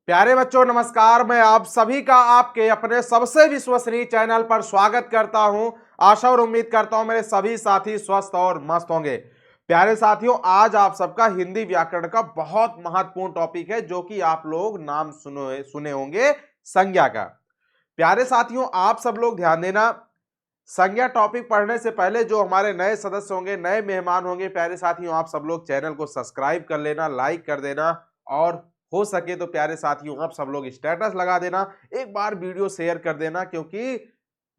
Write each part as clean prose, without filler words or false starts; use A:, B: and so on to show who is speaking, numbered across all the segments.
A: प्यारे बच्चों नमस्कार। मैं आप सभी का आपके अपने सबसे विश्वसनीय चैनल पर स्वागत करता हूं। आशा और उम्मीद करता हूं मेरे सभी साथी स्वस्थ और मस्त होंगे। प्यारे साथियों, आज आप सबका हिंदी व्याकरण का बहुत महत्वपूर्ण टॉपिक है जो कि आप लोग नाम सुने होंगे, संज्ञा का। प्यारे साथियों, आप सब लोग ध्यान देना, संज्ञा टॉपिक पढ़ने से पहले जो हमारे नए सदस्य होंगे, नए मेहमान होंगे, प्यारे साथियों आप सब लोग चैनल को सब्सक्राइब कर लेना, लाइक कर देना और हो सके तो प्यारे साथियों आप सब लोग स्टेटस लगा देना, एक बार वीडियो शेयर कर देना क्योंकि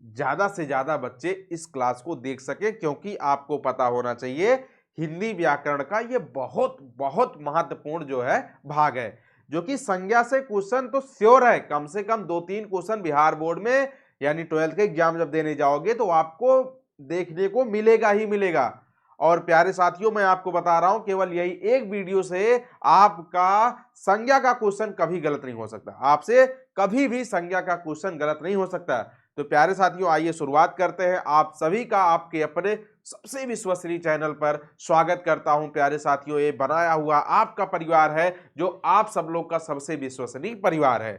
A: ज्यादा से ज्यादा बच्चे इस क्लास को देख सके। क्योंकि आपको पता होना चाहिए हिंदी व्याकरण का ये बहुत बहुत महत्वपूर्ण जो है भाग है, जो कि संज्ञा से क्वेश्चन तो श्योर है, कम से कम 2-3 क्वेश्चन बिहार बोर्ड में यानी 12th के एग्जाम जब देने जाओगे तो आपको देखने को मिलेगा ही मिलेगा। और प्यारे साथियों मैं आपको बता रहा हूं, केवल यही एक वीडियो से आपका संज्ञा का क्वेश्चन कभी गलत नहीं हो सकता, आपसे कभी भी संज्ञा का क्वेश्चन गलत नहीं हो सकता। तो प्यारे साथियों आइए शुरुआत करते हैं। आप सभी का आपके अपने सबसे विश्वसनीय चैनल पर स्वागत करता हूं। प्यारे साथियों, ये बनाया हुआ आपका परिवार है जो आप सब लोग का सबसे विश्वसनीय परिवार है।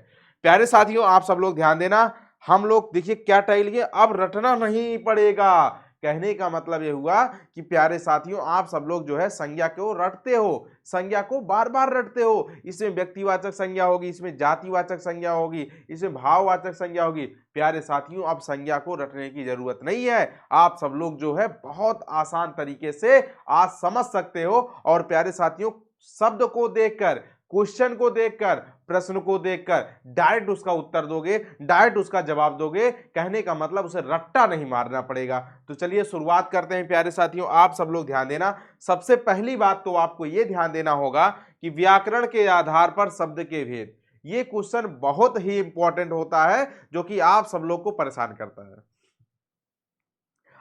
A: प्यारे साथियों आप सब लोग ध्यान देना, हम लोग देखिए क्या टाइल लिए, अब रटना नहीं पड़ेगा। कहने का मतलब ये हुआ कि प्यारे साथियों आप सब लोग जो है संज्ञा को रटते हो, संज्ञा को बार बार रटते हो। इसमें व्यक्तिवाचक संज्ञा होगी, इसमें जातिवाचक संज्ञा होगी, इसमें भाववाचक संज्ञा होगी। प्यारे साथियों अब संज्ञा को रटने की जरूरत नहीं है, आप सब लोग जो है बहुत आसान तरीके से आज समझ सकते हो। और प्यारे साथियों शब्द को देखकर, क्वेश्चन को देखकर, प्रश्न को देखकर डायरेक्ट उसका उत्तर दोगे, डायरेक्ट उसका जवाब दोगे। कहने का मतलब उसे रट्टा नहीं मारना पड़ेगा। तो चलिए शुरुआत करते हैं। प्यारे साथियों आप सब लोग ध्यान देना, सबसे पहली बात तो आपको यह ध्यान देना होगा कि व्याकरण के आधार पर शब्द के भेद, ये क्वेश्चन बहुत ही इंपॉर्टेंट होता है जो कि आप सब लोग को परेशान करता है,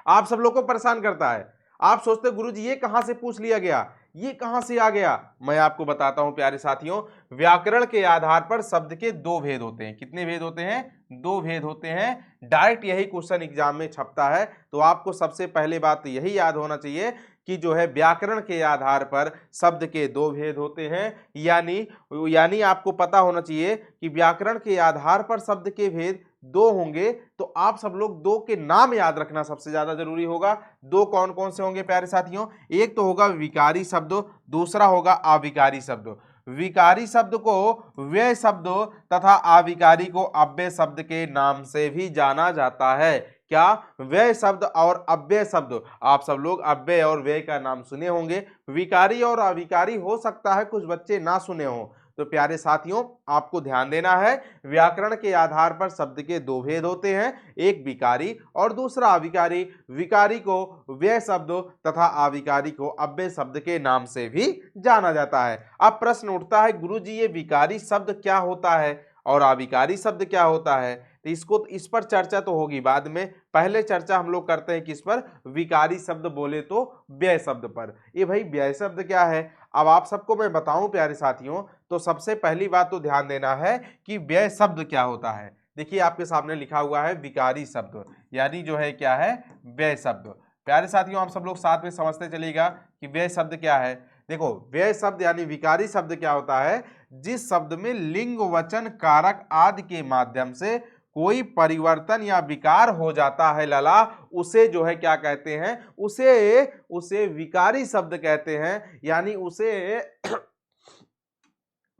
A: आप सब लोग को परेशान करता है। आप सोचते गुरुजी ये कहां से पूछ लिया गया, ये कहां से आ गया। मैं आपको बताता हूं प्यारे साथियों, व्याकरण के आधार पर शब्द के दो भेद होते हैं। कितने भेद होते हैं? दो भेद होते हैं। डायरेक्ट यही क्वेश्चन एग्जाम में छपता है। तो आपको सबसे पहले बात तो यही याद होना चाहिए कि जो है व्याकरण के आधार पर शब्द के दो भेद होते हैं। यानी यानी आपको पता होना चाहिए कि व्याकरण के आधार पर शब्द के भेद दो होंगे। तो आप सब लोग दो के नाम याद रखना सबसे ज्यादा जरूरी होगा। दो कौन कौन से होंगे प्यारे साथियों? एक तो होगा विकारी शब्द, दूसरा होगा अविकारी शब्द। विकारी शब्द को व्यय शब्द तथा अविकारी को अव्यय शब्द के नाम से भी जाना जाता है। क्या? व्यय शब्द और अव्यय शब्द। आप सब लोग अव्यय और व्यय का नाम सुने होंगे, विकारी और अविकारी हो सकता है कुछ बच्चे ना सुने हो। तो प्यारे साथियों आपको ध्यान देना है, व्याकरण के आधार पर शब्द के दो भेद होते हैं, एक विकारी और दूसरा अविकारी। विकारी को व्यय शब्द तथा अविकारी को अव्यय शब्द के नाम से भी जाना जाता है। अब प्रश्न उठता है गुरुजी ये विकारी शब्द क्या होता है और अविकारी शब्द क्या होता है? तो इस पर चर्चा तो होगी बाद में, पहले चर्चा हम लोग करते हैं किस पर? विकारी शब्द बोले तो व्यय शब्द पर। ये भाई व्यय शब्द क्या है अब आप सबको मैं बताऊं प्यारे साथियों। तो सबसे पहली बात तो ध्यान देना है कि व्यय शब्द क्या होता है। देखिए आपके सामने लिखा हुआ है विकारी शब्द, यानी जो है क्या है? व्यय शब्द। प्यारे साथियों आप सब लोग साथ में समझते चलिएगा कि व्यय शब्द क्या है। देखो व्यय शब्द यानी विकारी शब्द क्या होता है? जिस शब्द में लिंग वचन कारक आदि के माध्यम से कोई परिवर्तन या विकार हो जाता है लाला, उसे जो है क्या कहते हैं? उसे उसे विकारी शब्द कहते हैं, यानी उसे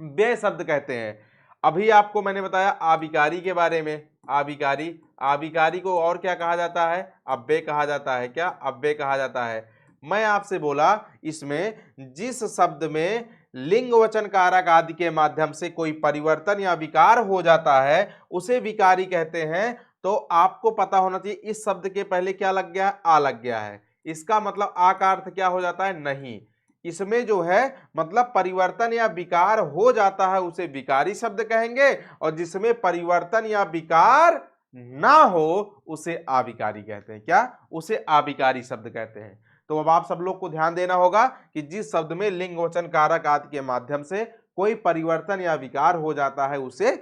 A: व्यय शब्द कहते हैं। अभी आपको मैंने बताया अविकारी के बारे में। अविकारी, अविकारी को और क्या कहा जाता है? अव्यय कहा जाता है। क्या? अव्यय कहा जाता है। मैं आपसे बोला इसमें जिस शब्द में लिंग वचन कारक आदि के माध्यम से कोई परिवर्तन या विकार हो जाता है उसे विकारी कहते हैं। तो आपको पता होना चाहिए इस शब्द के पहले क्या लग गया? आ लग गया है। इसका मतलब आ का अर्थ क्या हो जाता है? नहीं। इसमें जो है मतलब परिवर्तन या विकार हो जाता है उसे विकारी शब्द कहेंगे, और जिसमें परिवर्तन या विकार ना हो उसे अविकारी कहते हैं। क्या? उसे अविकारी शब्द कहते हैं। तो अब आप सब लोग को ध्यान देना होगा कि जिस शब्द में लिंग वचन कारक आदि के माध्यम से कोई परिवर्तन या विकार हो जाता है उसे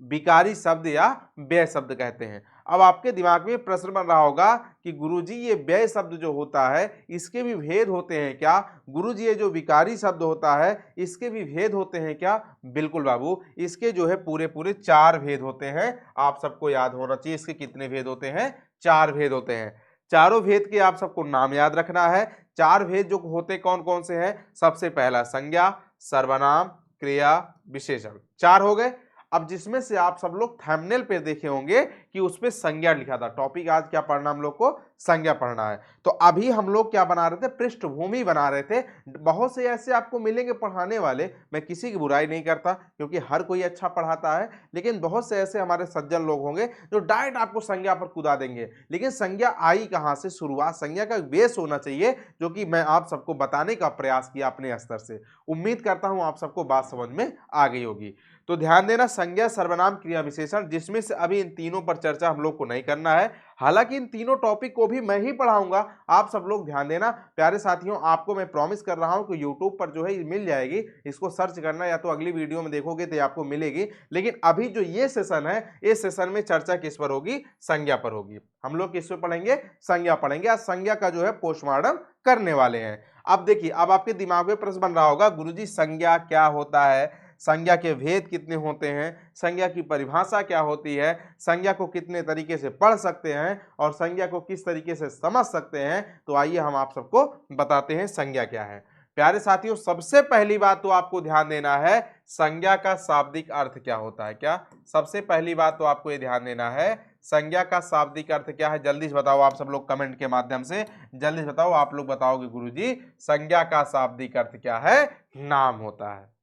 A: विकारी शब्द या व्यय शब्द कहते हैं। अब आपके दिमाग में प्रश्न बन रहा होगा कि गुरुजी ये व्यय शब्द जो होता है इसके भी भेद होते हैं क्या? गुरुजी ये जो विकारी शब्द होता है इसके भी भेद होते हैं क्या? बिल्कुल बाबू, इसके जो है पूरे पूरे 4 भेद होते हैं। आप सबको याद होना चाहिए इसके कितने भेद होते हैं? 4 भेद होते हैं। चारों भेद के आप सबको नाम याद रखना है। 4 भेद जो होते कौन कौन से हैं? सबसे पहला संज्ञा, सर्वनाम, क्रिया, विशेषण। 4 हो गए। अब जिसमें से आप सब लोग थंबनेल पे देखे होंगे कि उस पे संज्ञा लिखा था। टॉपिक आज क्या पढ़ना हम लोग को? संज्ञा पढ़ना है। तो अभी हम लोग क्या बना रहे थे? पृष्ठभूमि बना रहे थे। बहुत से ऐसे आपको मिलेंगे पढ़ाने वाले, मैं किसी की बुराई नहीं करता क्योंकि हर कोई अच्छा पढ़ाता है, लेकिन बहुत से ऐसे हमारे सज्जन लोग होंगे जो डायरेक्ट आपको संज्ञा पर कूदा देंगे। लेकिन संज्ञा आई कहां से? शुरुआत संज्ञा का बेस होना चाहिए, जो कि मैं आप सबको बताने का प्रयास किया अपने स्तर से। उम्मीद करता हूं आप सबको बात समझ में आ गई होगी। तो ध्यान देना, संज्ञा, सर्वनाम, क्रिया, विशेषण, जिसमें से अभी इन तीनों पर चर्चा हम लोग को नहीं करना है। हालांकि इन तीनों टॉपिक को भी मैं ही पढ़ाऊंगा, आप सब लोग ध्यान देना। प्यारे साथियों, आपको मैं प्रॉमिस कर रहा हूं कि यूट्यूब पर जो है मिल जाएगी, इसको सर्च करना, या तो अगली वीडियो में देखोगे तो आपको मिलेगी। लेकिन अभी जो ये सेशन है, इस सेशन में चर्चा किस पर होगी? संज्ञा पर होगी। हम लोग किस पर पढ़ेंगे? संज्ञा पढ़ेंगे। आज संज्ञा का जो है पोस्टमार्टम करने वाले हैं। अब देखिए, अब आपके दिमाग में प्रश्न बन रहा होगा, गुरुजी संज्ञा क्या होता है? संज्ञा के भेद कितने होते हैं? संज्ञा की परिभाषा क्या होती है? संज्ञा को कितने तरीके से पढ़ सकते हैं और संज्ञा को किस तरीके से समझ सकते हैं? तो आइए हम आप सबको बताते हैं संज्ञा क्या है। प्यारे साथियों, सबसे पहली बात तो आपको ध्यान देना है, संज्ञा का शाब्दिक अर्थ क्या होता है? क्या सबसे पहली बात तो आपको ये ध्यान देना है, संज्ञा का शाब्दिक अर्थ क्या है? जल्दी से बताओ आप सब लोग कमेंट के माध्यम से, जल्दी से बताओ। आप लोग बताओगे गुरुजी संज्ञा का शाब्दिक अर्थ क्या है? नाम होता है।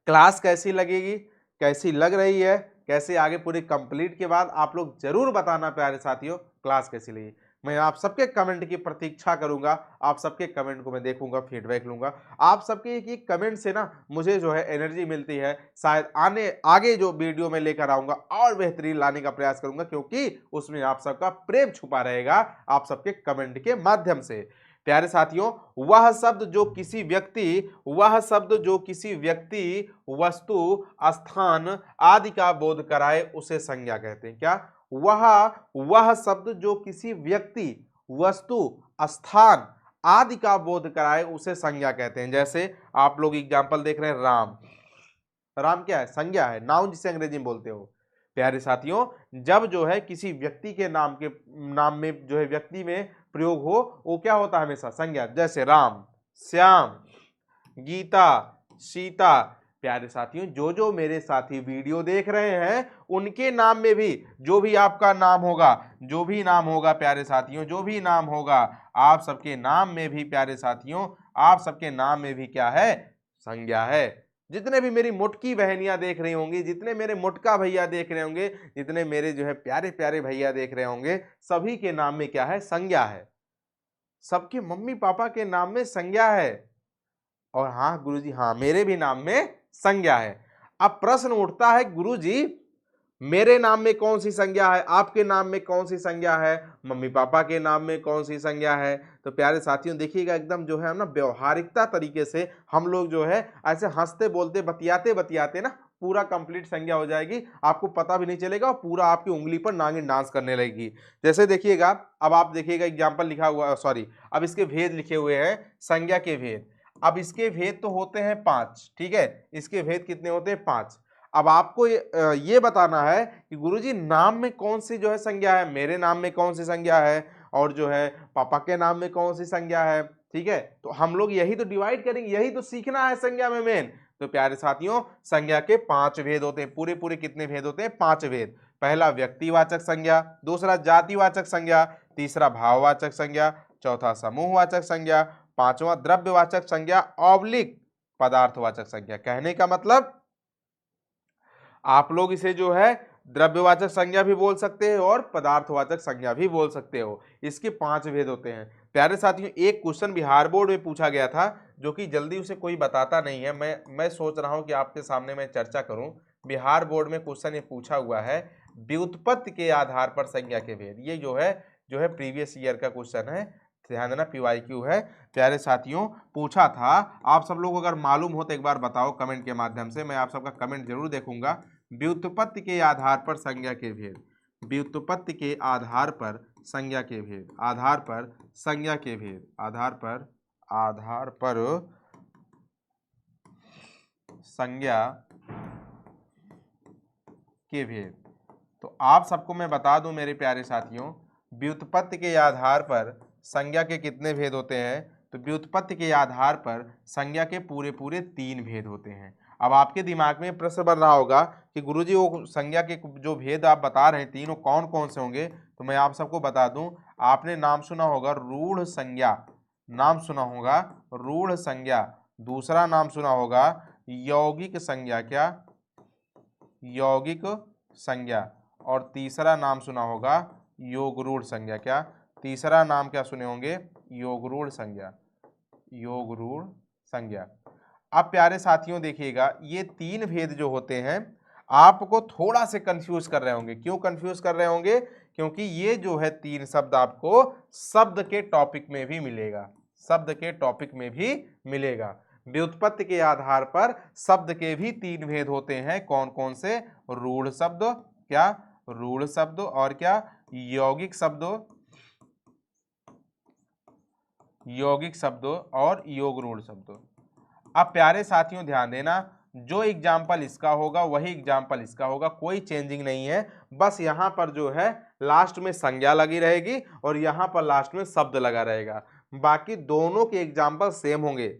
A: क्लास कैसी लगेगी, कैसी लग रही है, कैसे आगे पूरी कंप्लीट के बाद आप लोग जरूर बताना प्यारे साथियों, क्लास कैसी लगी। मैं आप सबके कमेंट की प्रतीक्षा करूंगा, आप सबके कमेंट को मैं देखूंगा, फीडबैक लूंगा। आप सबके एक कमेंट से ना मुझे जो है एनर्जी मिलती है, शायद आगे जो वीडियो में लेकर आऊंगा और बेहतरीन लाने का प्रयास करूंगा, क्योंकि उसमें आप सबका प्रेम छुपा रहेगा आप सबके कमेंट के माध्यम से। प्यारे साथियों, वह शब्द जो किसी व्यक्ति, वस्तु, स्थान आदि का बोध कराए उसे संज्ञा कहते हैं। क्या? वह शब्द जो किसी व्यक्ति, वस्तु, स्थान आदि का बोध कराए उसे संज्ञा कहते हैं। जैसे आप लोग एग्जांपल देख रहे हैं, राम। राम क्या है? संज्ञा है, नाउन जिसे अंग्रेजी में बोलते हो। प्यारे साथियों, जब जो है किसी व्यक्ति के नाम में जो है व्यक्ति में प्रयोग हो, वो क्या होता है? हमेशा संज्ञा। जैसे राम, श्याम, गीता, सीता। प्यारे साथियों, जो मेरे साथी वीडियो देख रहे हैं उनके नाम में भी जो भी आपका नाम होगा, जो भी नाम होगा प्यारे साथियों, जो भी नाम होगा, आप सबके नाम में भी प्यारे साथियों, आप सबके नाम में भी क्या है? संज्ञा है। जितने भी मेरी मुटकी बहनियां देख रही होंगी, जितने मेरे मुटका भैया देख रहे होंगे, जितने मेरे जो है प्यारे प्यारे भैया देख रहे होंगे, सभी के नाम में क्या है? संज्ञा है। सबके मम्मी पापा के नाम में संज्ञा है। और हाँ गुरुजी, हाँ मेरे भी नाम में संज्ञा है। अब प्रश्न उठता है, गुरुजी मेरे नाम में कौन सी संज्ञा है, आपके नाम में कौन सी संज्ञा है, मम्मी पापा के नाम में कौन सी संज्ञा है? तो प्यारे साथियों देखिएगा, एकदम जो है ना व्यवहारिकता तरीके से हम लोग जो है ऐसे हंसते बोलते बतियाते बतियाते ना पूरा कंप्लीट संज्ञा हो जाएगी, आपको पता भी नहीं चलेगा और पूरा आपकी उंगली पर नागिन डांस करने लगेगी। जैसे देखिएगा, अब आप देखिएगा एग्जाम्पल लिखा हुआ, सॉरी, अब इसके भेद लिखे हुए हैं, संज्ञा के भेद। अब इसके भेद तो होते हैं 5, ठीक है, इसके भेद कितने होते हैं? 5। अब आपको ये बताना है कि गुरुजी नाम में कौन सी जो है संज्ञा है, मेरे नाम में कौन सी संज्ञा है, और जो है पापा के नाम में कौन सी संज्ञा है। ठीक है, तो हम लोग यही तो डिवाइड करेंगे, यही तो सीखना है संज्ञा में मेन। तो प्यारे साथियों, संज्ञा के 5 भेद होते हैं। पूरे पूरे कितने भेद होते हैं? 5 भेद। पहला व्यक्तिवाचक संज्ञा, दूसरा जातिवाचक संज्ञा, तीसरा भाववाचक संज्ञा, चौथा समूहवाचक संज्ञा, पांचवा द्रव्यवाचक संज्ञा ऑब्लिक पदार्थवाचक संज्ञा। कहने का मतलब आप लोग इसे जो है द्रव्यवाचक संज्ञा भी बोल सकते हैं और पदार्थवाचक संज्ञा भी बोल सकते हो। इसके 5 भेद होते हैं। प्यारे साथियों, एक क्वेश्चन बिहार बोर्ड में पूछा गया था, जो कि जल्दी उसे कोई बताता नहीं है। मैं सोच रहा हूं कि आपके सामने मैं चर्चा करूं। बिहार बोर्ड में क्वेश्चन ये पूछा हुआ है, व्युत्पत्ति के आधार पर संज्ञा के भेद। ये जो है प्रीवियस ईयर का क्वेश्चन है, ध्यान देना, PYQ है। प्यारे साथियों, पूछा था, आप सब लोग अगर मालूम हो तो एक बार बताओ कमेंट के माध्यम से, मैं आप सबका कमेंट जरूर देखूंगा। व्युत्पत्ति के आधार पर संज्ञा के भेद। व्युत्पत्ति के आधार पर संज्ञा के भेद, आधार पर संज्ञा के भेद, आधार पर संज्ञा के भेद। तो आप सबको मैं बता दूं मेरे प्यारे साथियों, व्युत्पत्ति के आधार पर संज्ञा के कितने भेद होते हैं? तो व्युत्पत्ति के आधार पर संज्ञा के पूरे पूरे 3 भेद होते हैं। अब आपके दिमाग में प्रश्न बन रहा होगा कि गुरुजी वो संज्ञा के जो भेद आप बता रहे हैं 3 वो कौन कौन से होंगे? तो मैं आप सबको बता दूं, आपने नाम सुना होगा रूढ़ संज्ञा, नाम सुना होगा रूढ़ संज्ञा, दूसरा नाम सुना होगा यौगिक संज्ञा, क्या? यौगिक संज्ञा, और तीसरा नाम सुना होगा योगरूढ़ संज्ञा, क्या? तीसरा नाम क्या सुने होंगे? योगरूढ़ संज्ञा, योगरूढ़ संज्ञा। अब प्यारे साथियों देखिएगा, ये 3 भेद जो होते हैं आपको थोड़ा से कंफ्यूज कर रहे होंगे। क्यों कंफ्यूज कर रहे होंगे? क्योंकि ये जो है 3 शब्द आपको शब्द के टॉपिक में भी मिलेगा, शब्द के टॉपिक में भी मिलेगा। व्युत्पत्ति के आधार पर शब्द के भी 3 भेद होते हैं। कौन कौन से? रूढ़ शब्द, क्या? रूढ़ शब्द, और क्या? यौगिक शब्द, यौगिक शब्द, और योगरूढ़ शब्द। अब प्यारे साथियों ध्यान देना, जो एग्जाम्पल इसका होगा वही एग्जाम्पल इसका होगा, कोई चेंजिंग नहीं है। बस यहाँ पर जो है लास्ट में संज्ञा लगी रहेगी और यहाँ पर लास्ट में शब्द लगा रहेगा, बाकी दोनों के एग्जाम्पल सेम होंगे।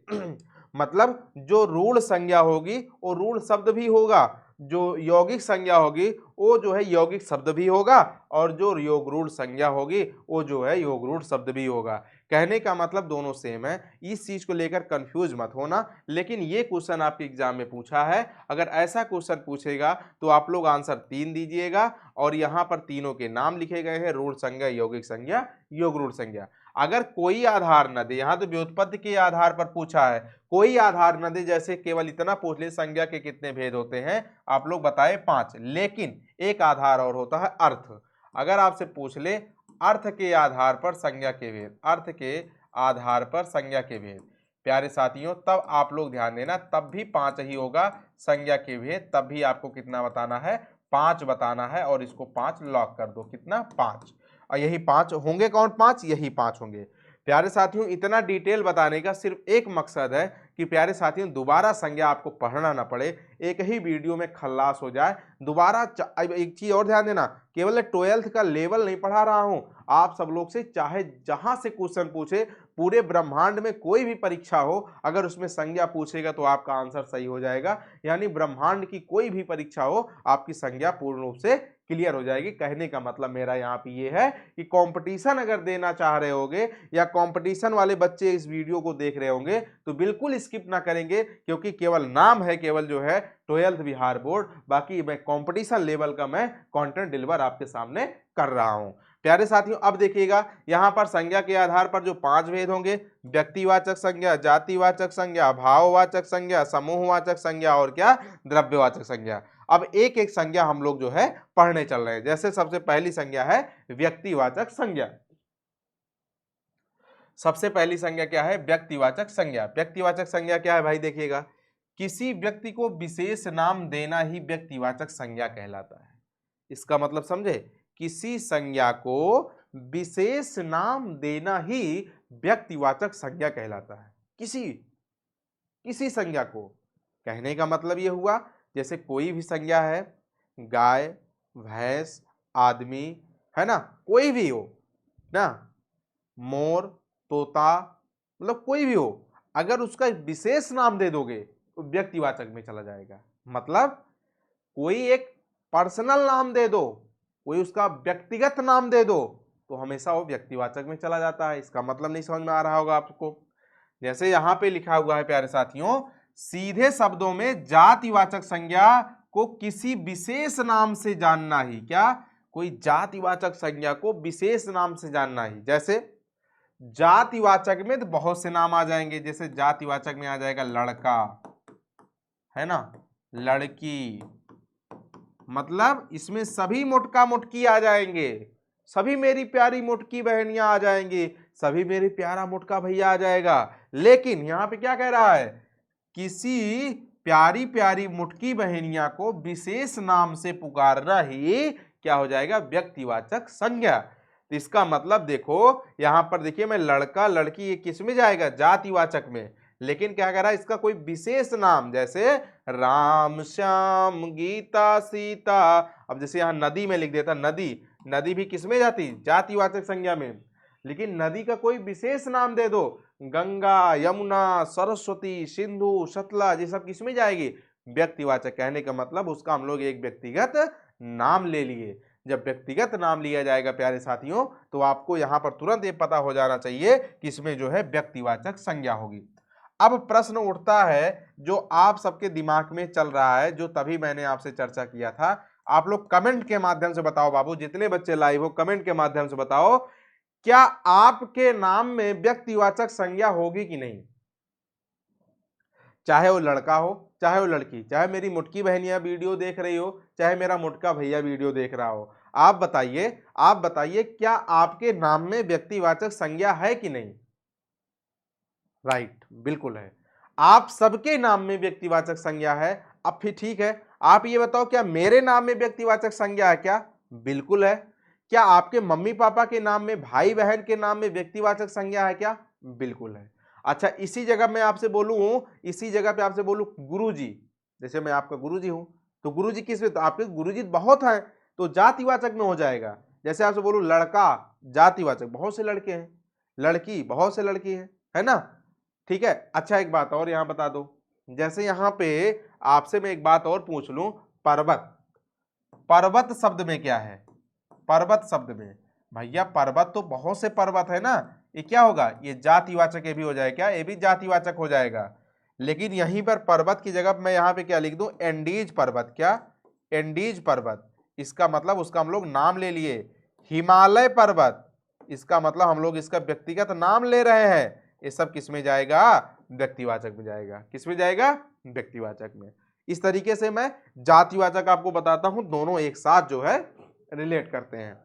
A: मतलब जो रूढ़ संज्ञा होगी वो रूढ़ शब्द भी होगा, जो यौगिक संज्ञा होगी वो जो है यौगिक शब्द भी होगा, और जो योगरूढ़ संज्ञा होगी वो जो है योगरूढ़ शब्द भी होगा। कहने का मतलब दोनों सेम है, इस चीज को लेकर कंफ्यूज मत होना। लेकिन ये क्वेश्चन आपके एग्जाम में पूछा है, अगर ऐसा क्वेश्चन पूछेगा तो आप लोग आंसर 3 दीजिएगा, और यहाँ पर तीनों के नाम लिखे गए हैं, रूढ़ संज्ञा, यौगिक संज्ञा, योगरूढ़ संज्ञा। अगर कोई आधार न दे, यहाँ तो व्युत्पत्ति के आधार पर पूछा है, कोई आधार न दे, जैसे केवल इतना पूछ ले संज्ञा के कितने भेद होते हैं, आप लोग बताए 5, लेकिन एक आधार और होता है अर्थ। अगर आपसे पूछ ले अर्थ के आधार पर संज्ञा के भेद, अर्थ के आधार पर संज्ञा के भेद, प्यारे साथियों तब आप लोग ध्यान देना, तब भी 5 ही होगा संज्ञा के भेद, तब भी आपको कितना बताना है? 5 बताना है, और इसको 5 लॉक कर दो। कितना? 5। और यही 5 होंगे। कौन 5? यही 5 होंगे। प्यारे साथियों इतना डिटेल बताने का सिर्फ एक मकसद है कि प्यारे साथियों दोबारा संज्ञा आपको पढ़ना ना पड़े, एक ही वीडियो में खल्लास हो जाए। दोबारा एक चीज और ध्यान देना, केवल 12th का लेवल नहीं पढ़ा रहा हूं, आप सब लोग से चाहे जहां से क्वेश्चन पूछे, पूरे ब्रह्मांड में कोई भी परीक्षा हो, अगर उसमें संज्ञा पूछेगा तो आपका आंसर सही हो जाएगा। यानी ब्रह्मांड की कोई भी परीक्षा हो, आपकी संज्ञा पूर्ण रूप से क्लियर हो जाएगी। कहने का मतलब मेरा यहाँ पे ये है कि कंपटीशन अगर देना चाह रहे होगे या कंपटीशन वाले बच्चे इस वीडियो को देख रहे होंगे तो बिल्कुल स्किप ना करेंगे, क्योंकि केवल नाम है, केवल जो है 12th बिहार बोर्ड, बाकी मैं कंपटीशन लेवल का मैं कंटेंट डिलीवर आपके सामने कर रहा हूं। प्यारे साथियों अब देखिएगा, यहां पर संज्ञा के आधार पर जो 5 भेद होंगे, व्यक्तिवाचक संज्ञा, जातिवाचक संज्ञा, भाववाचक संज्ञा, समूहवाचक संज्ञा, और क्या? द्रव्यवाचक संज्ञा। अब एक एक संज्ञा हम लोग जो है पढ़ने चल रहे हैं। जैसे सबसे पहली संज्ञा है व्यक्तिवाचक संज्ञा। सबसे पहली संज्ञा क्या है? व्यक्तिवाचक संज्ञा। व्यक्तिवाचक संज्ञा क्या है भाई? देखिएगा, किसी व्यक्ति को विशेष नाम देना ही व्यक्तिवाचक संज्ञा कहलाता है। इसका मतलब समझे? किसी संज्ञा को विशेष नाम देना ही व्यक्तिवाचक संज्ञा कहलाता है। किसी संज्ञा को, कहने का मतलब यह हुआ जैसे कोई भी संज्ञा है, गाय, भैंस, आदमी, है ना, कोई भी हो ना, मोर, तोता, मतलब कोई भी हो, अगर उसका विशेष नाम दे दोगे तो व्यक्तिवाचक में चला जाएगा। मतलब कोई एक पर्सनल नाम दे दो, कोई उसका व्यक्तिगत नाम दे दो, तो हमेशा वो व्यक्तिवाचक में चला जाता है। इसका मतलब नहीं समझ में आ रहा होगा आपको? जैसे यहां पे लिखा हुआ है प्यारे साथियों, सीधे शब्दों में जातिवाचक संज्ञा को किसी विशेष नाम से जानना ही, क्या? कोई जातिवाचक संज्ञा को विशेष नाम से जानना ही। जैसे जातिवाचक में तो बहुत से नाम आ जाएंगे, जैसे जातिवाचक में आ जाएगा लड़का, है ना, लड़की, मतलब इसमें सभी मोटका मोटकी आ जाएंगे, सभी मेरी प्यारी मोटकी बहनियां आ जाएंगी, सभी मेरी प्यारा मोटका भैया आ जाएगा। लेकिन यहां पे क्या कह रहा है? किसी प्यारी प्यारी मुटकी बहनिया को विशेष नाम से पुकारना ही क्या हो जाएगा, व्यक्तिवाचक संज्ञा। तो इसका मतलब देखो यहां पर देखिए, मैं लड़का लड़की ये किस में जाएगा, जातिवाचक में। लेकिन क्या कह रहा है, इसका कोई विशेष नाम, जैसे राम श्याम गीता सीता। अब जैसे यहां नदी में लिख देता, नदी, नदी भी किस में जाती, जातिवाचक संज्ञा में। लेकिन नदी का कोई विशेष नाम दे दो, गंगा यमुना सरस्वती सिंधु सतलज, ये सब किस में जाएगी, व्यक्तिवाचक। कहने का मतलब उसका हम लोग एक व्यक्तिगत नाम ले लिए। जब व्यक्तिगत नाम लिया जाएगा प्यारे साथियों, तो आपको यहां पर तुरंत ये पता हो जाना चाहिए कि इसमें जो है व्यक्तिवाचक संज्ञा होगी। अब प्रश्न उठता है जो आप सबके दिमाग में चल रहा है, जो तभी मैंने आपसे चर्चा किया था। आप लोग कमेंट के माध्यम से बताओ बाबू, जितने बच्चे लाइव हो कमेंट के माध्यम से बताओ, क्या आपके नाम में व्यक्तिवाचक संज्ञा होगी कि नहीं। चाहे वो लड़का हो चाहे वो लड़की, चाहे मेरी मुटकी बहनियां वीडियो देख रही हो, चाहे मेरा मुटका भैया वीडियो देख रहा हो, आप बताइए क्या आपके नाम में व्यक्तिवाचक संज्ञा है कि नहीं। राइट, बिल्कुल है। आप सबके नाम में व्यक्तिवाचक संज्ञा है। अब फिर ठीक है, आप ये बताओ क्या मेरे नाम में व्यक्तिवाचक संज्ञा है क्या, बिल्कुल है। क्या आपके मम्मी पापा के नाम में, भाई बहन के नाम में व्यक्तिवाचक संज्ञा है क्या, बिल्कुल है। अच्छा, इसी जगह मैं आपसे बोलूं, इसी जगह पे आपसे बोलूं गुरुजी, जैसे मैं आपका गुरुजी हूं, तो गुरुजी किस में, तो आपके गुरुजी बहुत हैं, तो जातिवाचक में हो जाएगा। जैसे आपसे बोलूं लड़का, जातिवाचक, बहुत से लड़के हैं, लड़की, बहुत से लड़की है ना, ठीक है। अच्छा, एक बात और यहां बता दो, जैसे यहां पे आपसे मैं एक बात और पूछ लूं, पर्वत, पर्वत शब्द में क्या है, पर्वत शब्द में, भैया पर्वत तो बहुत से पर्वत है ना, ये क्या होगा, ये जातिवाचक ये भी हो जाएगा क्या, ये भी जातिवाचक हो जाएगा। लेकिन यहीं पर पर्वत की जगह मैं यहां पे क्या लिख दूं, एंडीज पर्वत, क्या, एंडीज पर्वत। इसका मतलब उसका हम लोग नाम ले लिए, हिमालय पर्वत, इसका मतलब हम लोग इसका व्यक्तिगत नाम ले रहे हैं। ये सब किस में जाएगा, व्यक्तिवाचक में जाएगा। किस में जाएगा, व्यक्तिवाचक में। इस तरीके से मैं जातिवाचक आपको बताता हूं, दोनों एक साथ जो है रिलेट करते हैं।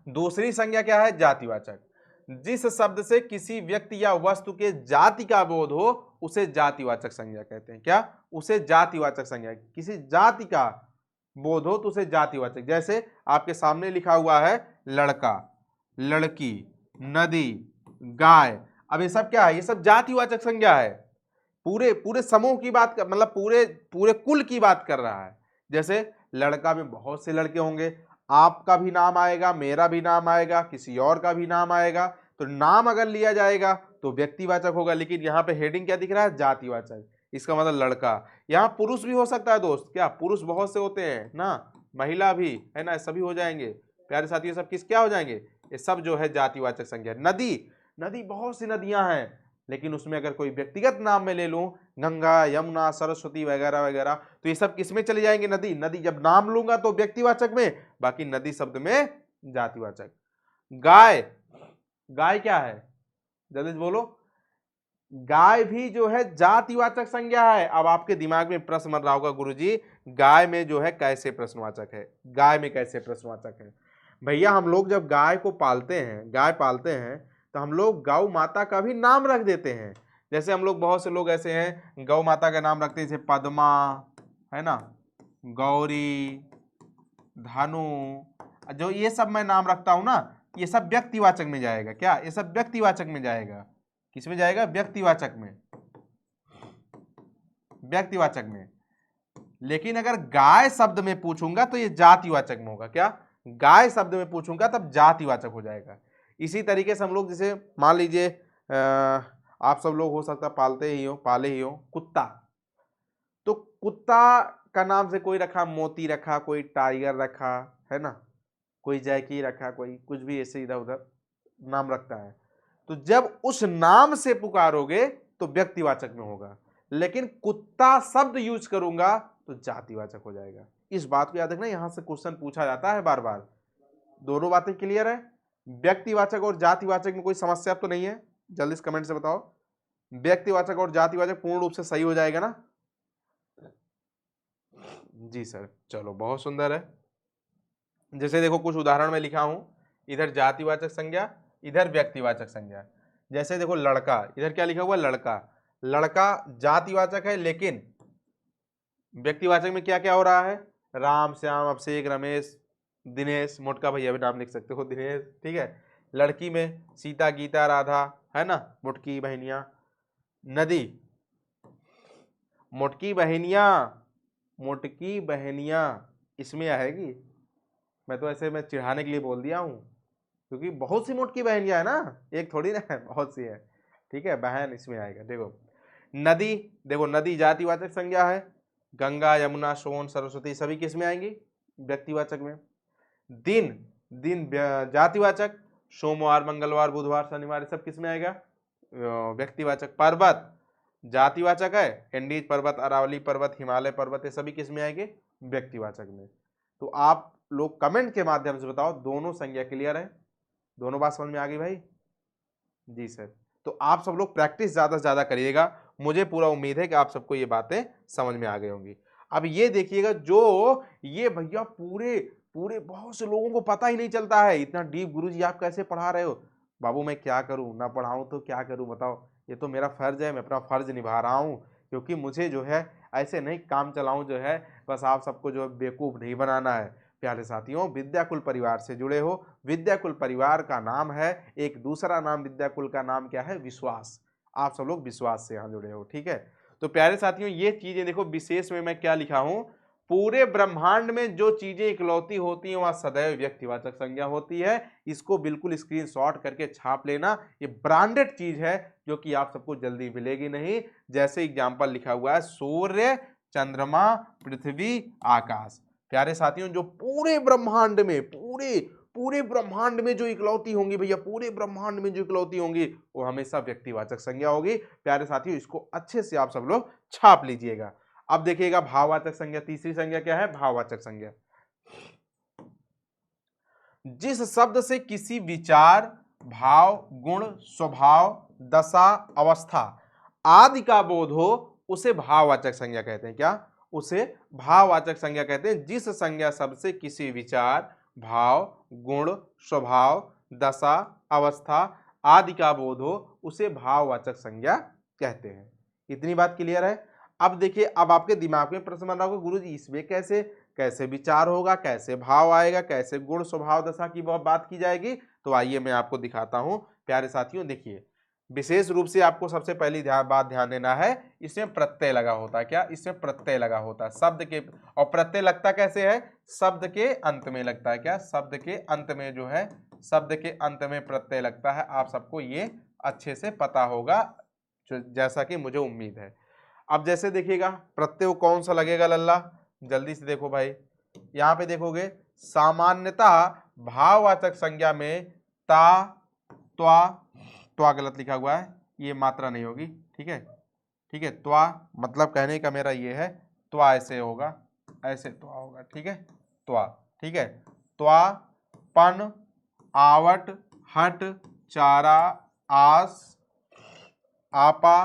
A: दूसरी संज्ञा क्या है, जातिवाचक। जिस शब्द से किसी व्यक्ति या वस्तु के जाति का बोध हो उसे जातिवाचक संज्ञा कहते हैं। क्या, उसे जातिवाचक संज्ञा, किसी जाति का बोध हो तो उसे जातिवाचक। जैसे आपके सामने लिखा हुआ है लड़का, लड़की, नदी, गाय। अब ये सब क्या है, ये सब जातिवाचक संज्ञा है। पूरे पूरे समूह की बात कर, मतलब पूरे पूरे कुल की बात कर रहा है। जैसे लड़का में बहुत से लड़के होंगे, आपका भी नाम आएगा, मेरा भी नाम आएगा, किसी और का भी नाम आएगा, तो नाम अगर लिया जाएगा तो व्यक्तिवाचक होगा। लेकिन यहाँ पे हेडिंग क्या दिख रहा है, जातिवाचक। इसका मतलब लड़का। यहाँ पुरुष भी हो सकता है दोस्त, क्या पुरुष बहुत से होते हैं ना, महिला भी है ना, सभी हो जाएंगे प्यारे साथियों। सब किस क्या हो जाएंगे, ये सब जो है जातिवाचक संज्ञा। नदी, नदी बहुत सी नदियां हैं, लेकिन उसमें अगर कोई व्यक्तिगत नाम में ले लूं, गंगा यमुना सरस्वती वगैरह वगैरह, तो ये सब किसमें चले जाएंगे, नदी, नदी जब नाम लूंगा तो व्यक्तिवाचक में, बाकी नदी शब्द में जातिवाचक। गाय, गाय क्या है, जल्दी से बोलो, गाय भी जो है जातिवाचक संज्ञा है। अब आपके दिमाग में प्रश्न बन रहा होगा, गुरुजी गाय में जो है कैसे प्रश्नवाचक है, गाय में कैसे प्रश्नवाचक है। भैया हम लोग जब गाय को पालते हैं, गाय पालते हैं, तो हम लोग गौ माता का भी नाम रख देते हैं। जैसे हम लोग बहुत से लोग ऐसे हैं गौ माता का नाम रखते हैं, जैसे पद्मा है ना, गौरी, धनु, जो ये सब मैं नाम रखता हूं ना, ये सब व्यक्तिवाचक में जाएगा। क्या, ये सब व्यक्तिवाचक में जाएगा। किसमें जाएगा, व्यक्तिवाचक में, व्यक्तिवाचक में। लेकिन अगर गाय शब्द में पूछूंगा तो ये जातिवाचक में होगा। क्या, गाय शब्द में पूछूंगा तब जातिवाचक हो जाएगा। इसी तरीके से हम लोग जैसे मान लीजिए आप सब लोग हो सकता पालते ही हो, पाले ही हो कुत्ता, तो कुत्ता का नाम से कोई रखा मोती रखा, कोई टाइगर रखा है ना, कोई जैकी रखा, कोई कुछ भी ऐसे इधर उधर नाम रखता है। तो जब उस नाम से पुकारोगे तो व्यक्तिवाचक में होगा, लेकिन कुत्ता शब्द यूज करूंगा तो जातिवाचक हो जाएगा। इस बात को याद रखना, यहां से क्वेश्चन पूछा जाता है बार बार। दोनों बातें क्लियर है, व्यक्तिवाचक और जातिवाचक में कोई समस्या तो नहीं है, जल्दी से कमेंट से बताओ। व्यक्तिवाचक और जातिवाचक पूर्ण रूप से सही हो जाएगा ना, जी सर, चलो बहुत सुंदर है। जैसे देखो कुछ उदाहरण में लिखा हूं, इधर जातिवाचक संज्ञा, इधर व्यक्तिवाचक संज्ञा। जैसे देखो लड़का, इधर क्या लिखा हुआ, लड़का, लड़का जातिवाचक है, लेकिन व्यक्तिवाचक में क्या क्या हो रहा है, राम, श्याम, अभिषेक, रमेश, दिनेश, मोटका भैया भी नाम लिख सकते हो, दिनेश, ठीक है। लड़की में सीता, गीता, राधा, है ना, मुटकी बहनिया। नदी, मोटकी बहनिया, मोटकी बहनिया इसमें आएगी। मैं तो ऐसे मैं चिढ़ाने के लिए बोल दिया हूँ, क्योंकि बहुत सी मोटकी बहनियां है ना, एक थोड़ी ना है, बहुत सी है, ठीक है। बहन इसमें आएगा। देखो नदी, देखो नदी जातिवाचक संज्ञा है। गंगा, यमुना, सोन, सरस्वती सभी किस में आएंगी? व्यक्तिवाचक में। दिन, दिन जातिवाचक। सोमवार, मंगलवार, बुधवार, शनिवार सब किस में आएगा? व्यक्तिवाचक। पर्वत जातिवाचक है। एंडीज पर्वत, अरावली पर्वत, हिमालय पर्वत ये सभी किस में आएंगे? व्यक्तिवाचक में। तो आप लोग कमेंट के माध्यम से बताओ, दोनों संज्ञा क्लियर है? दोनों बात समझ में आ गई भाई? जी सर। तो आप सब लोग प्रैक्टिस ज्यादा से ज्यादा करिएगा, मुझे पूरा उम्मीद है कि आप सबको ये बातें समझ में आ गई होंगी। अब ये देखिएगा, जो ये भैया पूरे पूरे बहुत से लोगों को पता ही नहीं चलता है, इतना डीप गुरुजी आप कैसे पढ़ा रहे हो? बाबू मैं क्या करूं, ना पढ़ाऊं तो क्या करूं बताओ? ये तो मेरा फर्ज है, मैं अपना फर्ज निभा रहा हूं, क्योंकि मुझे जो है ऐसे नहीं काम चलाऊं जो है, बस आप सबको जो है बेवकूफ नहीं बनाना है। प्यारे साथियों, विद्याकुल परिवार से जुड़े हो। विद्याकुल परिवार का नाम है, एक दूसरा नाम विद्याकुल का नाम क्या है? विश्वास। आप सब लोग विश्वास से यहाँ जुड़े हो, ठीक है। तो प्यारे साथियों, ये चीजें देखो, विशेष में मैं क्या लिखा हूं, पूरे ब्रह्मांड में जो चीजें इकलौती होती हैं वह सदैव व्यक्तिवाचक संज्ञा होती है। इसको बिल्कुल स्क्रीनशॉट करके छाप लेना, ये ब्रांडेड चीज है जो कि आप सबको जल्दी मिलेगी नहीं। जैसे एग्जाम्पल लिखा हुआ है, सूर्य, चंद्रमा, पृथ्वी, आकाश। प्यारे साथियों, जो पूरे ब्रह्मांड में पूरे ब्रह्मांड में जो इकलौती होंगी भैया, पूरे ब्रह्मांड में जो इकलौती होंगी वो हमेशा व्यक्तिवाचक संज्ञा होगी। प्यारे साथियों, इसको अच्छे से आप सब लोग छाप लीजिएगा। अब देखिएगा भाववाचक संज्ञा, तीसरी संज्ञा क्या है? भाववाचक संज्ञा। जिस शब्द से किसी विचार, भाव, गुण, स्वभाव, दशा, अवस्था आदि का बोध हो उसे भाववाचक संज्ञा कहते हैं। क्या? उसे भाववाचक संज्ञा कहते हैं। जिस संज्ञा शब्द से किसी विचार, भाव, गुण, स्वभाव, दशा, अवस्था आदि का बोध हो उसे भाववाचक संज्ञा कहते हैं। इतनी बात क्लियर है? अब देखिए, अब आपके दिमाग में प्रश्न बन रहा होगा, गुरुजी इसमें कैसे कैसे विचार होगा, कैसे भाव आएगा, कैसे गुण, स्वभाव, दशा की बात की जाएगी? तो आइए मैं आपको दिखाता हूं। प्यारे साथियों देखिए, विशेष रूप से आपको सबसे पहली बात ध्यान देना है, इसमें प्रत्यय लगा होता है। क्या? इसमें प्रत्यय लगा होता है शब्द के। और प्रत्यय लगता कैसे है? शब्द के अंत में लगता है। क्या? शब्द के अंत में जो है, शब्द के अंत में प्रत्यय लगता है। आप सबको ये अच्छे से पता होगा, जैसा कि मुझे उम्मीद है। अब जैसे देखिएगा, प्रत्यय कौन सा लगेगा लल्ला? जल्दी से देखो भाई, यहां पे देखोगे, सामान्यतः भाववाचक संज्ञा में ता, त्वा गलत लिखा हुआ है, ये मात्रा नहीं होगी, ठीक है, ठीक है। त्वा मतलब कहने का मेरा ये है, त्वा ऐसे होगा, ऐसे त्वा होगा, ठीक है, त्वा, ठीक है। त्वा, पन, आवट, हट, चारा, आस, आपा,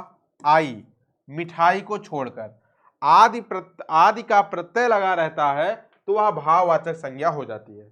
A: आई, मिठाई को छोड़कर आदि का प्रत्यय लगा रहता है तो वह भाववाचक संज्ञा हो जाती है।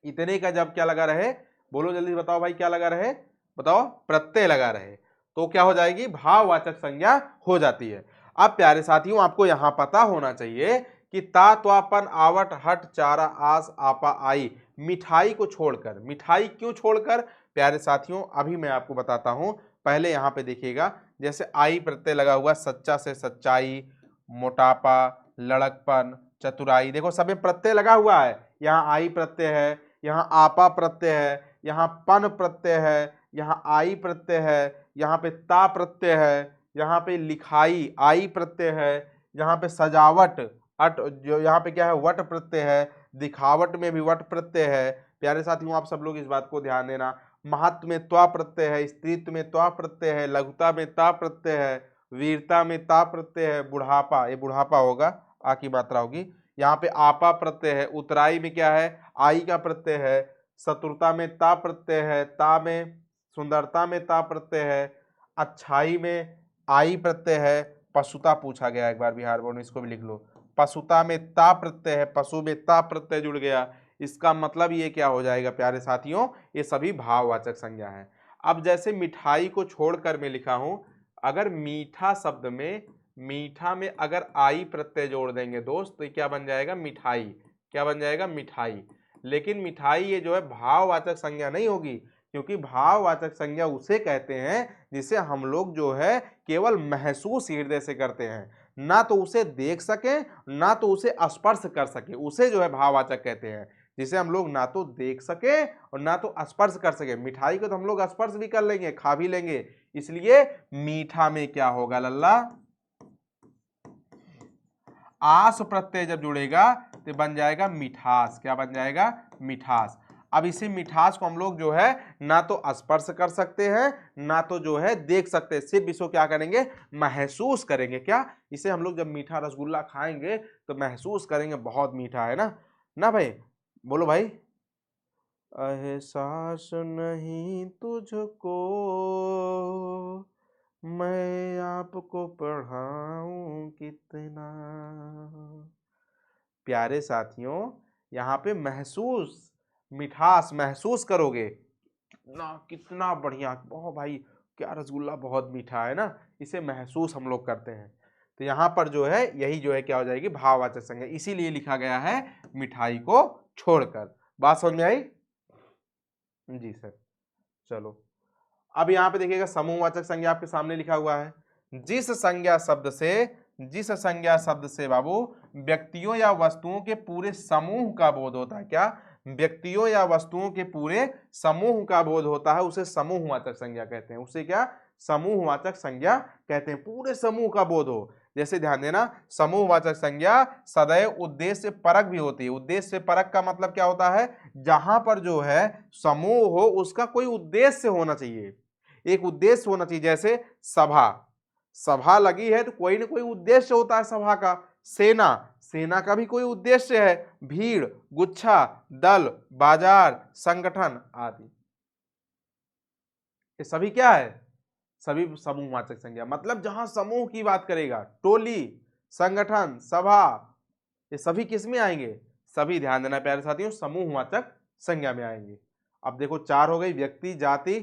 A: इतने का जब क्या लगा रहे, बोलो जल्दी बताओ भाई, क्या लगा रहे? बताओ, प्रत्यय लगा रहे तो क्या हो जाएगी? भाववाचक संज्ञा हो जाती है। अब प्यारे साथियों, आपको यहां पता होना चाहिए कि ता, त्वा, पन, आवट, हट, चारा, आस, आपा, आई, मिठाई को छोड़कर। मिठाई क्यों छोड़कर? प्यारे साथियों, अभी मैं आपको बताता हूं। पहले यहां पे देखिएगा, जैसे आई प्रत्यय लगा हुआ, सच्चा से सच्चाई, मोटापा, लड़कपन, चतुराई, देखो सब में प्रत्यय लगा हुआ है। यहाँ आई प्रत्यय है, यहाँ आपा प्रत्यय है, यहाँ पन प्रत्यय है, यहाँ आई प्रत्यय है, यहाँ पे ता प्रत्यय है, यहाँ पे लिखाई आई प्रत्यय है, यहाँ पे सजावट अट, जो यहाँ पे क्या है, वट प्रत्यय है, दिखावट में भी वट प्रत्यय है। प्यारे साथियों, आप सब लोग इस बात को ध्यान देना। महत्व में त्वा प्रत्यय है, स्त्रीत्व में त्वा प्रत्यय है, लघुता में ता प्रत्यय है, वीरता में ता प्रत्यय है, बुढ़ापा, ये बुढ़ापा होगा, आ की मात्रा होगी। यहाँ पे आपा प्रत्यय है, उतराई में क्या है, आई का प्रत्यय है, शत्रुता में ता प्रत्यय है, ता में, सुंदरता में ता प्रत्यय है, अच्छाई में आई प्रत्यय है, पशुता पूछा गया एक बार बिहार बोर्ड में, इसको भी लिख लो। पशुता में ता प्रत्यय है, पशु में ता प्रत्यय जुड़ गया। इसका मतलब ये क्या हो जाएगा प्यारे साथियों? ये सभी भाववाचक संज्ञा है। अब जैसे मिठाई को छोड़कर मैं लिखा हूं, अगर मीठा शब्द में मीठा में अगर आई प्रत्यय जोड़ देंगे दोस्त तो ये क्या बन जाएगा, मिठाई। क्या बन जाएगा, मिठाई। लेकिन मिठाई ये जो है भाववाचक संज्ञा नहीं होगी, क्योंकि भाववाचक संज्ञा उसे कहते हैं जिसे हम लोग जो है केवल महसूस हृदय से करते हैं, ना तो उसे देख सके ना तो उसे स्पर्श कर सके, उसे जो है भाववाचक कहते हैं। जिसे हम लोग ना तो देख सके और ना तो स्पर्श कर सके। मिठाई को तो हम लोग स्पर्श भी कर लेंगे, खा भी लेंगे, इसलिए मीठा में क्या होगा लल्ला, आस प्रत्यय जब जुड़ेगा तो बन जाएगा मिठास। क्या बन जाएगा, मिठास। अब इसी मिठास को हम लोग जो है ना तो स्पर्श कर सकते हैं ना तो जो है देख सकते हैं, सिर्फ इसको क्या करेंगे, महसूस करेंगे। क्या, इसे हम लोग जब मीठा रसगुल्ला खाएंगे तो महसूस करेंगे बहुत मीठा है ना भाई, बोलो भाई। एहसास नहीं तुझको मैं आपको पढ़ाऊं कितना। प्यारे साथियों, यहाँ पे महसूस, मिठास महसूस करोगे, कितना कितना बढ़िया, बहुत भाई क्या रसगुल्ला बहुत मीठा है ना, इसे महसूस हम लोग करते हैं। तो यहाँ पर जो है यही जो है क्या हो जाएगी, भाववाचक संज्ञा, इसीलिए लिखा गया है मिठाई को छोड़कर। बात समझ में आई? जी सर। चलो अब यहाँ पे देखिएगा समूहवाचक संज्ञा आपके सामने लिखा हुआ है। जिस संज्ञा शब्द से बाबू व्यक्तियों या वस्तुओं के पूरे समूह का बोध होता है। क्या, व्यक्तियों या वस्तुओं के पूरे समूह का बोध होता है, उसे समूहवाचक संज्ञा कहते हैं। उसे क्या, समूहवाचक संज्ञा कहते हैं। पूरे समूह का बोध हो, जैसे ध्यान देना, समूहवाचक संज्ञा सदैव उद्देश्य परक भी होती है। उद्देश्य परक का मतलब क्या होता है, जहां पर जो है समूह हो उसका कोई उद्देश्य होना चाहिए, एक उद्देश्य होना चाहिए। जैसे सभा, सभा लगी है तो कोई ना कोई उद्देश्य होता है सभा का। सेना, सेना का भी कोई उद्देश्य है। भीड़, गुच्छा, दल, बाजार, संगठन आदि, ये सभी क्या है, सभी समूहवाचक संज्ञा। मतलब जहां समूह की बात करेगा, टोली, संगठन, सभा, ये सभी किस में आएंगे, सभी ध्यान देना प्यारे साथियों समूहवाचक संज्ञा में आएंगे। अब देखो चार हो गई, व्यक्ति, जाति,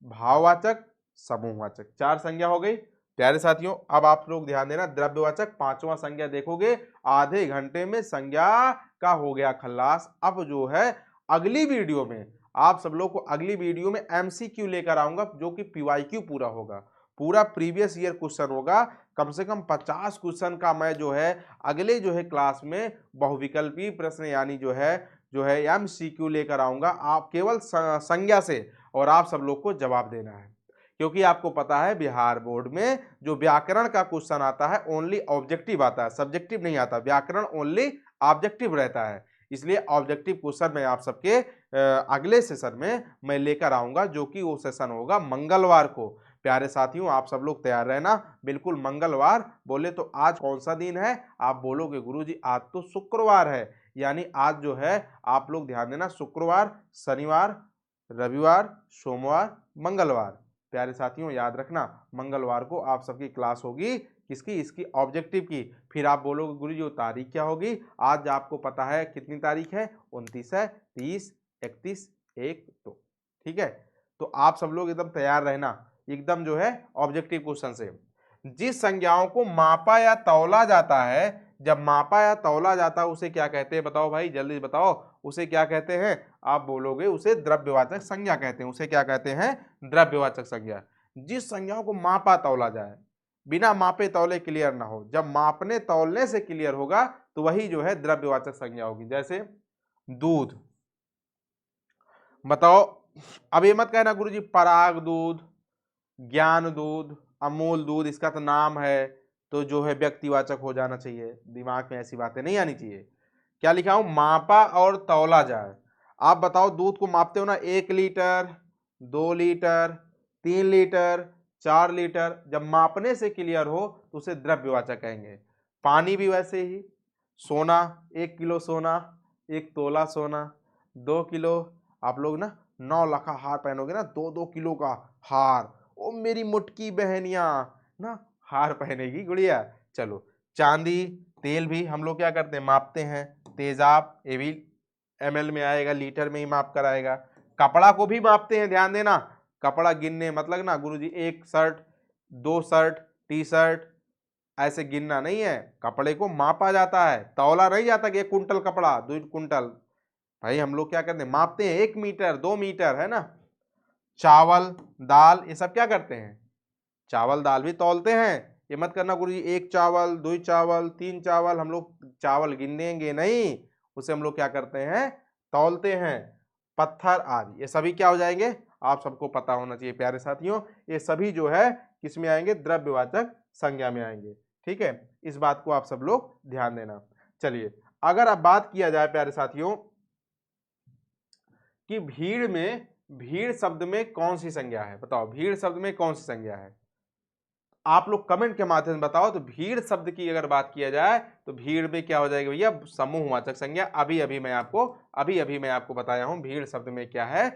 A: भाववाचक, समूहवाचक, चार संज्ञा हो गई प्यारे साथियों। अब आप लोग ध्यान देना, द्रव्यवाचक पांचवा संज्ञा देखोगे, आधे घंटे में संज्ञा का हो गया खल्लास। अब जो है अगली वीडियो में आप सब लोग को, अगली वीडियो में एमसीक्यू लेकर आऊंगा, जो कि पीवाईक्यू पूरा होगा, पूरा प्रीवियस ईयर क्वेश्चन होगा। कम से कम 50 क्वेश्चन का मैं जो है अगले जो है क्लास में बहुविकल्पी प्रश्न यानी जो है एमसीक्यू लेकर आऊंगा, आप केवल संज्ञा से, और आप सब लोग को जवाब देना है। क्योंकि आपको पता है बिहार बोर्ड में जो व्याकरण का क्वेश्चन आता है ओनली ऑब्जेक्टिव आता है, सब्जेक्टिव नहीं आता। व्याकरण ओनली ऑब्जेक्टिव रहता है, इसलिए ऑब्जेक्टिव क्वेश्चन मैं आप सबके अगले सेशन में मैं लेकर आऊंगा, जो कि वो सेशन होगा मंगलवार को। प्यारे साथियों आप सब लोग तैयार रहना, बिल्कुल मंगलवार। बोले तो आज कौन सा दिन है, आप बोलोगे गुरुजी आज तो शुक्रवार है, यानी आज जो है आप लोग ध्यान देना, शुक्रवार, शनिवार, रविवार, सोमवार, मंगलवार। प्यारे साथियों याद रखना, मंगलवार को आप सबकी क्लास होगी, किसकी, इसकी ऑब्जेक्टिव की। फिर आप बोलोगे गुरु जी वो तारीख क्या होगी, आज आपको पता है कितनी तारीख है, 29 है, 30, 31, 1, 2, ठीक है। तो आप सब लोग एकदम तैयार रहना, एकदम जो है ऑब्जेक्टिव क्वेश्चन से। जिस संज्ञाओं को मापा या तौला जाता है, जब मापा या तौला जाता है उसे क्या कहते हैं, बताओ भाई जल्दी बताओ, उसे क्या कहते हैं। आप बोलोगे उसे द्रव्यवाचक संज्ञा कहते हैं। उसे क्या कहते हैं, द्रव्यवाचक संज्ञा। जिस संज्ञाओं को मापा तौला जाए, बिना मापे तौले क्लियर ना हो, जब मापने तौलने से क्लियर होगा तो वही जो है द्रव्यवाचक संज्ञा होगी। जैसे दूध, बताओ, अब ये मत कहना गुरुजी पराग दूध, ज्ञान दूध, अमूल दूध, इसका तो नाम है तो जो है व्यक्तिवाचक हो जाना चाहिए। दिमाग में ऐसी बातें नहीं आनी चाहिए। क्या लिखा हूं, मापा और तौला जाए। आप बताओ दूध को मापते हो ना, 1 लीटर, 2 लीटर, 3 लीटर, 4 लीटर, जब मापने से क्लियर हो तो उसे द्रव्यवाचक कहेंगे। पानी भी वैसे ही, सोना, 1 किलो सोना, 1 तोला सोना, 2 किलो, आप लोग ना 9 लाख का हार पहनोगे ना, 2-2 किलो का हार, ओ मेरी मुटकी बहनिया ना हार पहनेगी गुड़िया। चलो चांदी, तेल भी हम लोग क्या करते हैं, मापते हैं। तेजाब, ये भी ml में आएगा, लीटर में ही माप कर आएगा। कपड़ा को भी मापते हैं, ध्यान देना, कपड़ा गिनने मतलब ना गुरुजी 1 शर्ट, 2 शर्ट, टी शर्ट, ऐसे गिनना नहीं है, कपड़े को मापा जाता है, तौला नहीं जाता कि 1 कुंटल कपड़ा, 2 कुंटल। भाई हम लोग क्या करते हैं, मापते हैं 1 मीटर 2 मीटर, है ना। चावल दाल ये सब क्या करते हैं, चावल दाल भी तौलते हैं। ये मत करना गुरु जी 1 चावल 2 चावल 3 चावल, हम लोग चावल गिनेंगे नहीं, उसे हम लोग क्या करते हैं, तौलते हैं। पत्थर आदि ये सभी क्या हो जाएंगे, आप सबको पता होना चाहिए प्यारे साथियों, ये सभी जो है किस में आएंगे, द्रव्यवाचक संज्ञा में आएंगे। ठीक है, इस बात को आप सब लोग ध्यान देना। चलिए, अगर अब बात किया जाए प्यारे साथियों कि भीड़ शब्द में कौन सी संज्ञा है, बताओ भीड़ शब्द में कौन सी संज्ञा है, आप लोग कमेंट के माध्यम से बताओ। तो भीड़ शब्द की अगर बात किया जाए तो भीड़ में क्या हो जाएगा भैया, समूहवाचक संज्ञा। अभी अभी मैं आपको बताया हूं भीड़ शब्द में क्या है,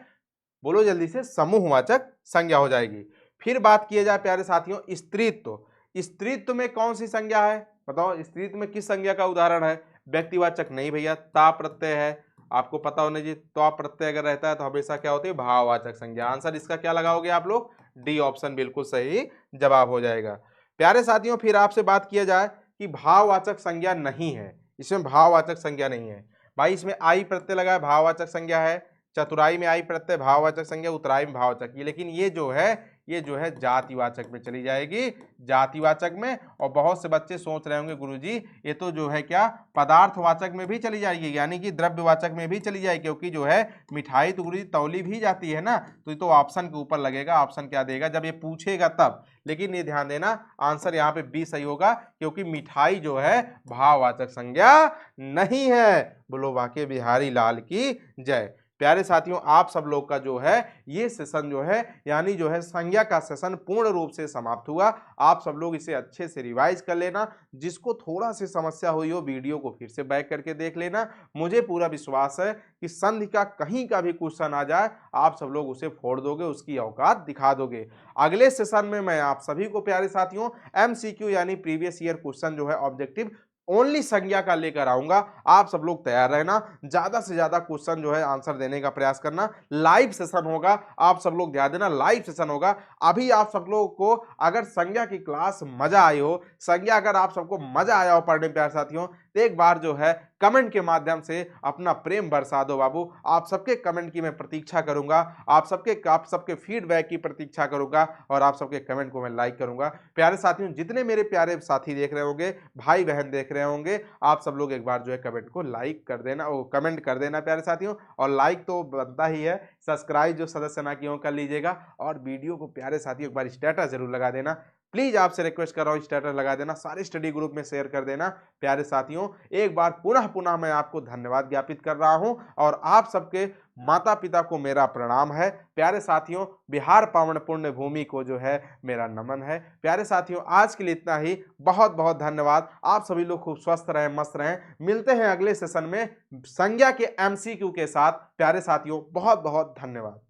A: बोलो जल्दी से, समूहवाचक संज्ञा हो जाएगी। फिर बात किया जाए प्यारे साथियों स्त्रीत्व, स्त्रीत्व में कौन सी संज्ञा है, बताओ स्त्रीत्व में किस संज्ञा का उदाहरण है, व्यक्तिवाचक नहीं भैया, ता प्रत्यय है, आपको पता होने जी, तो प्रत्यय अगर रहता है तो हमेशा क्या होती है, भाववाचक संज्ञा। आंसर इसका क्या लगाओगे आप लोग, डी ऑप्शन बिल्कुल सही जवाब हो जाएगा। प्यारे साथियों फिर आपसे बात किया जाए कि भाववाचक संज्ञा नहीं है, इसमें भाववाचक संज्ञा नहीं है भाई, इसमें आई प्रत्यय लगा है भाववाचक संज्ञा है, चतुराई में आई प्रत्यय भाववाचक संज्ञा, उतराई में भाववाचक, लेकिन ये जो है जातिवाचक में चली जाएगी, जातिवाचक में। और बहुत से बच्चे सोच रहे होंगे गुरुजी ये तो जो है क्या पदार्थवाचक में भी चली जाएगी, यानी कि द्रव्यवाचक में भी चली जाएगी, क्योंकि जो है मिठाई तो गुरुजी तौली भी जाती है ना, तो ये तो ऑप्शन के ऊपर लगेगा, ऑप्शन क्या देगा जब ये पूछेगा तब। लेकिन ये ध्यान देना आंसर यहाँ पे बी सही होगा, क्योंकि मिठाई जो है भाववाचक संज्ञा नहीं है। बोलो वाके बिहारी लाल की जय। प्यारे साथियों आप सब लोग का जो है ये सेशन जो है यानी जो है संज्ञा का सेशन पूर्ण रूप से समाप्त हुआ। आप सब लोग इसे अच्छे से रिवाइज कर लेना, जिसको थोड़ा सी समस्या हुई हो वीडियो को फिर से बैक करके देख लेना। मुझे पूरा विश्वास है कि संधि का कहीं का भी क्वेश्चन आ जाए आप सब लोग उसे फोड़ दोगे, उसकी औकात दिखा दोगे। अगले सेशन में मैं आप सभी को प्यारे साथियों MCQ यानी प्रीवियस ईयर क्वेश्चन जो है ऑब्जेक्टिव ओनली संज्ञा का लेकर आऊंगा। आप सब लोग तैयार रहना, ज्यादा से ज्यादा क्वेश्चन जो है आंसर देने का प्रयास करना। लाइव सेशन होगा, आप सब लोग ध्यान देना, लाइव सेशन होगा। अभी आप सब लोगों को अगर संज्ञा की क्लास मजा आई हो, संज्ञा अगर आप सबको मजा आया हो पढ़ने प्यारे साथियों, तो एक बार जो है कमेंट के माध्यम से अपना प्रेम बरसा दो बाबू। आप सबके कमेंट की मैं प्रतीक्षा करूंगा, आप सबके फीडबैक की प्रतीक्षा करूंगा, और आप सबके कमेंट को मैं लाइक करूंगा। प्यारे साथियों जितने मेरे प्यारे साथी देख रहे होंगे, भाई बहन देख रहे होंगे, आप सब लोग एक बार जो है कमेंट को लाइक कर देना, वो कमेंट कर देना प्यारे साथियों। और लाइक तो बनता ही है, सब्सक्राइब जो सदस्य ना किए हो कर लीजिएगा, और वीडियो को प्यारे साथियों एक बार स्टेटस जरूर लगा देना। प्लीज आपसे रिक्वेस्ट कर रहा हूं स्टेटस लगा देना, सारे स्टडी ग्रुप में शेयर कर देना। प्यारे साथियों एक बार पुनः मैं आपको धन्यवाद ज्ञापित कर रहा हूं, और आप सबके माता पिता को मेरा प्रणाम है। प्यारे साथियों बिहार पावन पुण्य भूमि को जो है मेरा नमन है। प्यारे साथियों आज के लिए इतना ही, बहुत बहुत धन्यवाद। आप सभी लोग खूब स्वस्थ रहें, मस्त रहें। मिलते हैं अगले सेशन में संज्ञा के MCQ के साथ। प्यारे साथियों बहुत बहुत धन्यवाद।